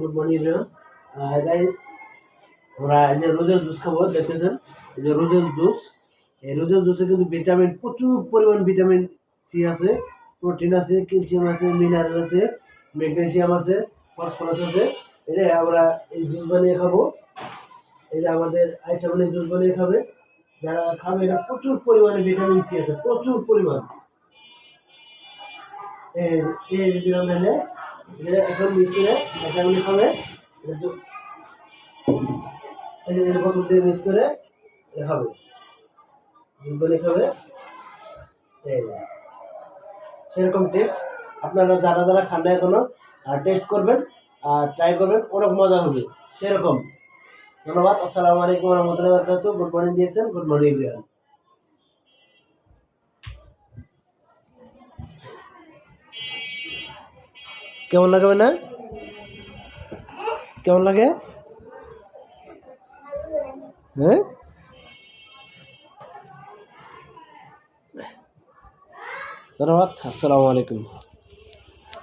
Good morning everyone guys, আমরা এই যে রোজের জুস খাবো। দেখতেছেন এই যে রোজের জুস। এই রোজের জুসে কিন্তু ভিটামিন, প্রচুর পরিমাণ ভিটামিন সি আছে, প্রোটিন আছে, ক্যালসিয়াম আছে, মিনারেল আছে, ম্যাগনেসিয়াম আছে, ফসফরাস আছে। এটা আমরা এই জুস বানিয়ে খাবো। এই যে আমাদের আয়সা বানিয়ে জুস বানিয়ে খাবে, যারা খাবে এটা প্রচুর পরিমাণে ভিটামিন সি আছে, প্রচুর পরিমাণ। এই দিলাম এনে, এটা এখন মিক্স করে আয়সা বানিয়ে খাবে। এটা এই যে বোতল দিয়ে মিক্স করে খাবে, জুস বানিয়ে খাবে। এই সেরকম টেস্ট। আপনারা যারা যারা খান না এখনো টেস্ট করবেন, ট্রাই করবেন, অনেক মজা হবে সেরকম। ধন্যবাদ। আসসালামু আলাইকুম রহমতুল্লাহ বরকাতুহ। গুড মর্নিং দিয়েছেন, গুড মর্নিং এভরিওয়ান। কেমন লাগে না? কেমন লাগে? হ্যাঁ, ধন্যবাদ। আসসালামু আলাইকুম।